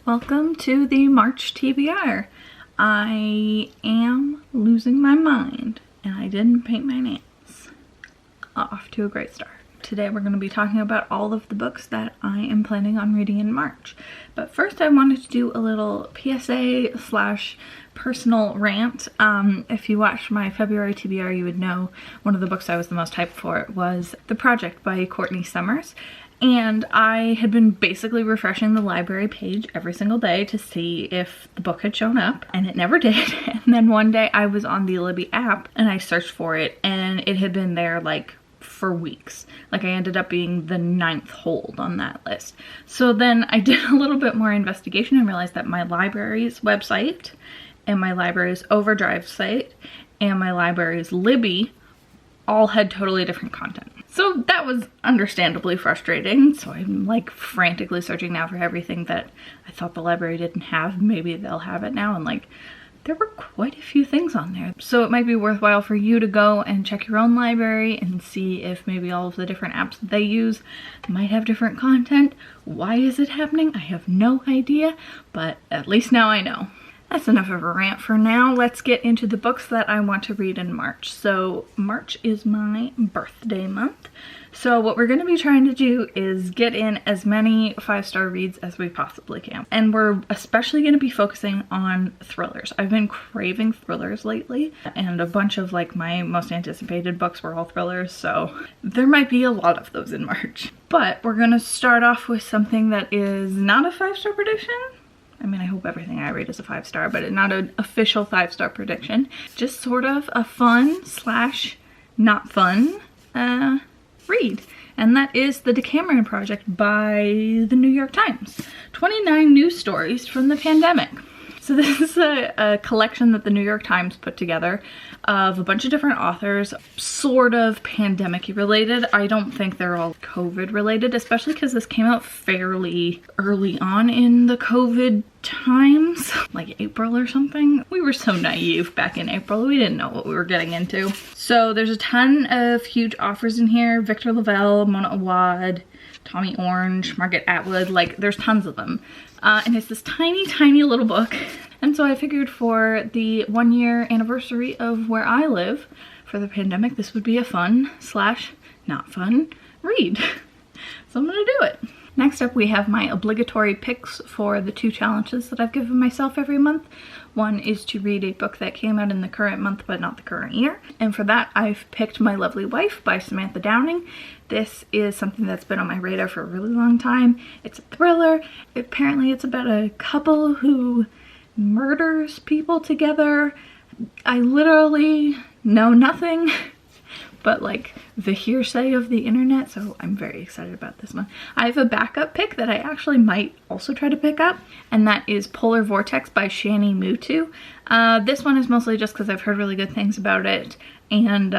Welcome to the March TBR. I am losing my mind and I didn't paint my nails. Off to a great start. Today we're going to be talking about all of the books that I am planning on reading in March. But first I wanted to do a little PSA slash personal rant. If you watched my February TBR, you would know one of the books I was the most hyped for was The Project by Courtney Summers. And I had been basically refreshing the library page every single day to see if the book had shown up, and it never did. And then one day I was on the Libby app and I searched for it and it had been there like for weeks. Like I ended up being the 9th hold on that list. So then I did a little bit more investigation and realized that my library's website and my library's Overdrive site and my library's Libby all had totally different content. So that was understandably frustrating. So I'm like frantically searching now for everything that I thought the library didn't have. Maybe they'll have it now. And like, there were quite a few things on there. So it might be worthwhile for you to go and check your own library and see if maybe all of the different apps that they use might have different content. Why is it happening? I have no idea, but at least now I know. That's enough of a rant for now. Let's get into the books that I want to read in March. So March is my birthday month. So what we're going to be trying to do is get in as many 5-star reads as we possibly can. And we're especially going to be focusing on thrillers. I've been craving thrillers lately, and a bunch of like my most anticipated books were all thrillers, so there might be a lot of those in March. But we're going to start off with something that is not a 5-star prediction. I mean, I hope everything I read is a 5-star, but not an official 5-star prediction. Just sort of a fun slash not fun read. And that is the Decameron Project by the New York Times. 29 news stories from the pandemic. So this is a collection that the New York Times put together of a bunch of different authors, sort of pandemic related. I don't think they're all COVID related, especially because this came out fairly early on in the COVID times, like April or something. We were so naive back in April. We didn't know what we were getting into. So there's a ton of huge authors in here. Victor LaValle, Mona Awad, Tommy Orange, Margaret Atwood, like there's tons of them. And it's this tiny, tiny little book. And so I figured for the 1-year anniversary of where I live for the pandemic, this would be a fun slash not fun read. So I'm gonna do it. Next up, we have my obligatory picks for the 2 challenges that I've given myself every month. One is to read a book that came out in the current month but not the current year. And for that, I've picked My Lovely Wife by Samantha Downing. This is something that's been on my radar for a really long time. It's a thriller. Apparently it's about a couple who murders people together. I literally know nothing but like the hearsay of the internet, so I'm very excited about this one. I have a backup pick that I actually might also try to pick up, and that is Polar Vortex by Shani Mutu. This one is mostly just because I've heard really good things about it, and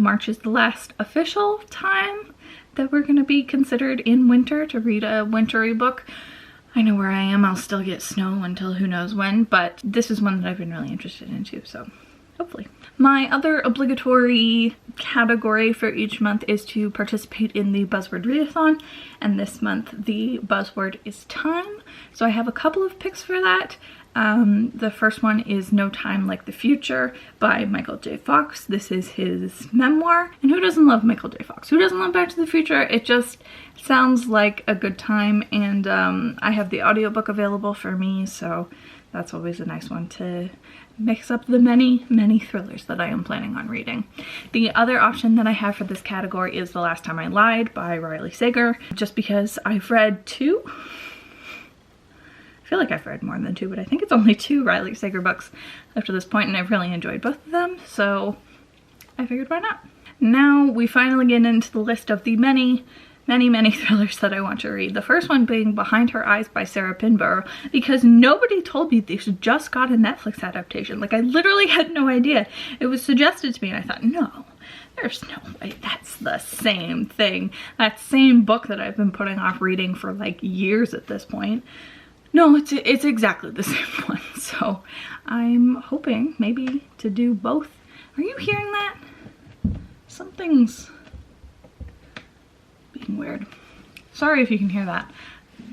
March is the last official time that we're going to be considered in winter to read a wintry book. I know where I am, I'll still get snow until who knows when, but this is one that I've been really interested in too, so hopefully. My other obligatory category for each month is to participate in the Buzzword Readathon, and this month the buzzword is time. So I have a couple of picks for that. The first one is No Time Like the Future by Michael J. Fox. This is his memoir, and who doesn't love Michael J. Fox? Who doesn't love Back to the Future? It just sounds like a good time, and I have the audiobook available for me, so that's always a nice one to mix up the many, many thrillers that I am planning on reading. The other option that I have for this category is The Last Time I Lied by Riley Sager, just because I've read 2. I feel like I've read more than 2, but I think it's only 2 Riley Sager books up to this point, and I've really enjoyed both of them, so I figured why not. Now we finally get into the list of the many, many, many thrillers that I want to read. The first one being Behind Her Eyes by Sarah Pinborough, because nobody told me this just got a Netflix adaptation. Like, I literally had no idea. It was suggested to me and I thought, no, there's no way that's the same thing. That same book that I've been putting off reading for like years at this point. No, it's exactly the same one. So I'm hoping maybe to do both. Are you hearing that? Something's being weird. Sorry if you can hear that.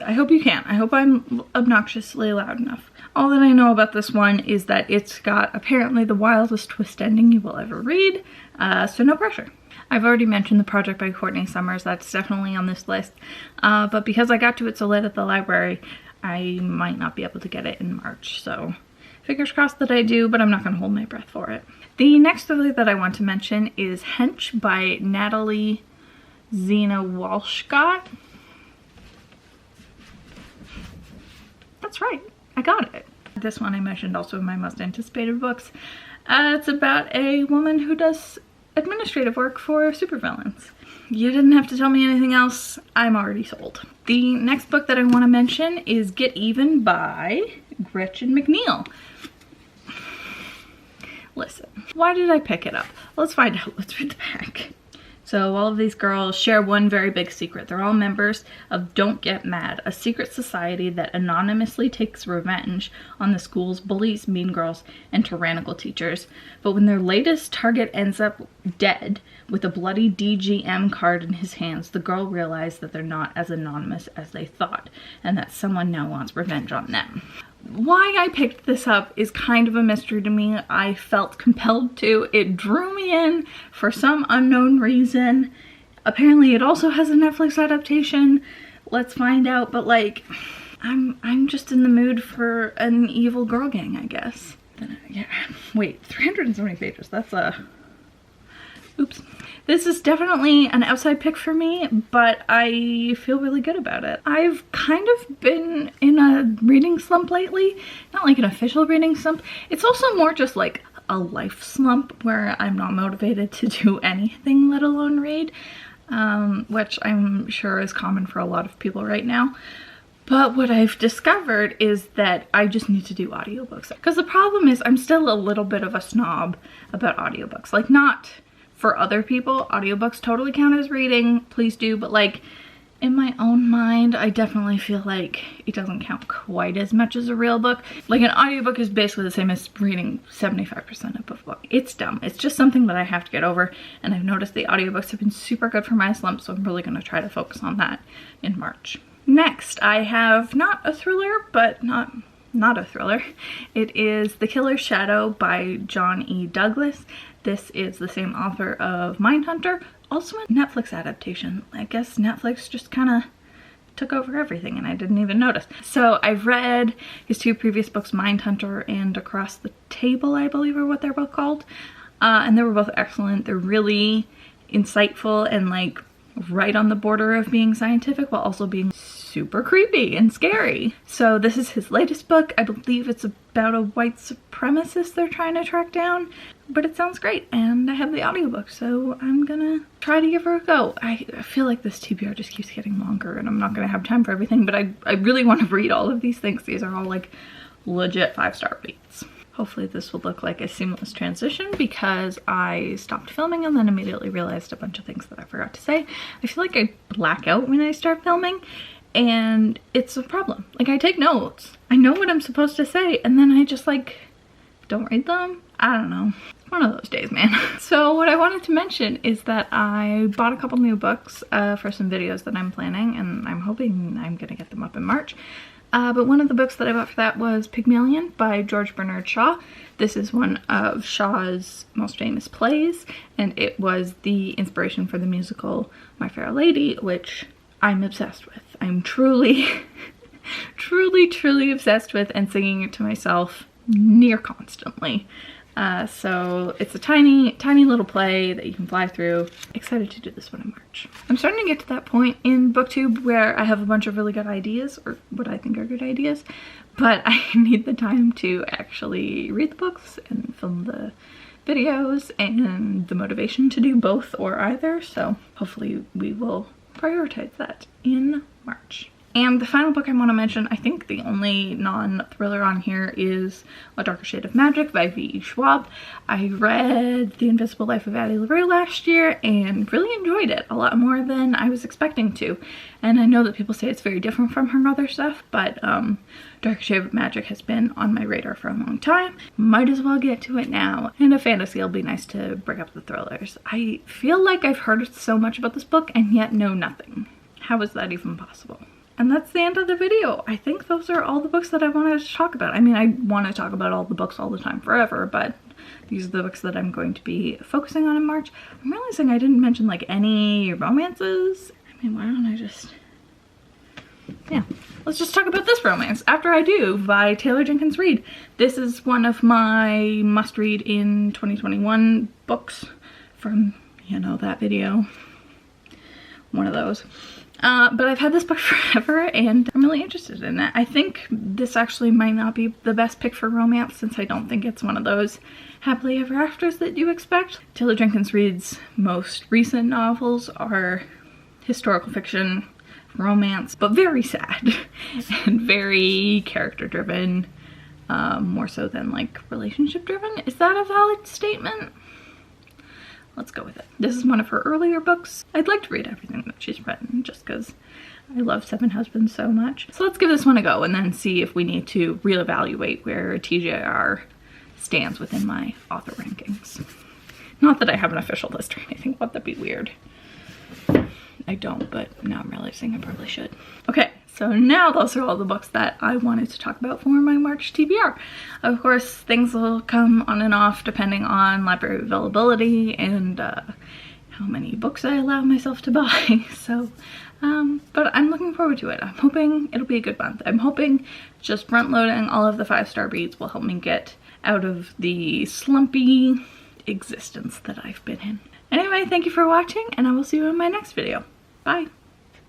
I hope you can. I hope I'm obnoxiously loud enough. All that I know about this one is that it's got apparently the wildest twist ending you will ever read, so no pressure. I've already mentioned The Project by Courtney Summers. That's definitely on this list, but because I got to it so late at the library, I might not be able to get it in March, so fingers crossed that I do, but I'm not going to hold my breath for it. The next thriller that I want to mention is Hench by Natalie, Zina, Walschots. That's right, I got it. This one I mentioned also in my most anticipated books. It's about a woman who does administrative work for supervillains. You didn't have to tell me anything else, I'm already sold. The next book that I want to mention is Get Even by Gretchen McNeil. Listen, why did I pick it up? Let's find out. Let's read the back. So all of these girls share one very big secret. They're all members of Don't Get Mad, a secret society that anonymously takes revenge on the school's bullies, mean girls, and tyrannical teachers. But when their latest target ends up dead with a bloody DGM card in his hands, the girl realizes that they're not as anonymous as they thought, and that someone now wants revenge on them. Why I picked this up is kind of a mystery to me. I felt compelled to. It drew me in for some unknown reason. Apparently it also has a Netflix adaptation. Let's find out, but like, I'm just in the mood for an evil girl gang, I guess. Yeah, wait, 370 pages, that's a... Oops. This is definitely an outside pick for me, but I feel really good about it. I've kind of been in a reading slump lately. Not like an official reading slump. It's also more just like a life slump where I'm not motivated to do anything, let alone read, which I'm sure is common for a lot of people right now. But what I've discovered is that I just need to do audiobooks. Because the problem is I'm still a little bit of a snob about audiobooks. Like, not for other people, audiobooks totally count as reading, please do, but like in my own mind, I definitely feel like it doesn't count quite as much as a real book. Like an audiobook is basically the same as reading 75% of a book. It's dumb. It's just something that I have to get over, and I've noticed the audiobooks have been super good for my slump, so I'm really going to try to focus on that in March. Next, I have not a thriller, but not a thriller. It is The Killer's Shadow by John E. Douglas. This is the same author of Mindhunter, also a Netflix adaptation. I guess Netflix just kind of took over everything and I didn't even notice. So I've read his two previous books, Mindhunter and Across the Table, I believe are what they're both called. And they were both excellent. They're really insightful and like right on the border of being scientific while also being super creepy and scary. So this is his latest book. I believe it's about a white supremacist they're trying to track down, but it sounds great and I have the audiobook, so I'm gonna try to give her a go. I feel like this TBR just keeps getting longer and I'm not gonna have time for everything, but I really want to read all of these things. These are all like legit 5-star reads. Hopefully this will look like a seamless transition because I stopped filming and then immediately realized a bunch of things that I forgot to say. I feel like I black out when I start filming and it's a problem. Like I take notes, I know what I'm supposed to say, and then I just like don't read them. I don't know. It's one of those days, man. So what I wanted to mention is that I bought a couple new books for some videos that I'm planning, and I'm hoping I'm gonna get them up in March. But one of the books that I bought for that was Pygmalion by George Bernard Shaw. This is one of Shaw's most famous plays, and it was the inspiration for the musical My Fair Lady, which I'm obsessed with. I'm truly, truly obsessed with and singing it to myself near constantly. So it's a tiny little play that you can fly through. Excited to do this one in March. I'm starting to get to that point in booktube where I have a bunch of really good ideas, or what I think are good ideas, but I need the time to actually read the books and film the videos and the motivation to do both or either, so hopefully we will prioritize that in March. And the final book I want to mention, I think the only non-thriller on here, is A Darker Shade of Magic by V.E. Schwab. I read The Invisible Life of Addie LaRue last year and really enjoyed it a lot more than I was expecting to. And I know that people say it's very different from her other stuff, but Darker Shade of Magic has been on my radar for a long time. Might as well get to it now. And a fantasy will be nice to break up the thrillers. I feel like I've heard so much about this book and yet know nothing. How is that even possible? And that's the end of the video. I think those are all the books that I wanted to talk about. I mean, I want to talk about all the books all the time forever, but these are the books that I'm going to be focusing on in March. I'm realizing I didn't mention like any romances. I mean, why don't I just... Yeah, let's just talk about this romance, After I Do by Taylor Jenkins Reid. This is one of my must-read in 2021 books from, you know, that video. One of those. But I've had this book forever and I'm really interested in it. I think this actually might not be the best pick for romance since I don't think it's one of those happily ever afters that you expect. Taylor Jenkins Reid's most recent novels are historical fiction, romance, but very sad and very character driven, more so than like relationship driven. Is that a valid statement? Let's go with it. This is one of her earlier books. I'd like to read everything that she's written just because I love Seven Husbands so much. So let's give this one a go and then see if we need to reevaluate where TJR stands within my author rankings. Not that I have an official list or anything. Wouldn't that be weird? I don't, but now I'm realizing I probably should. Okay, so now those are all the books that I wanted to talk about for my March TBR. Of course, things will come on and off depending on library availability and how many books I allow myself to buy. So, but I'm looking forward to it. I'm hoping it'll be a good month. I'm hoping just front loading all of the 5-star reads will help me get out of the slumpy existence that I've been in. Anyway, thank you for watching and I will see you in my next video. Bye.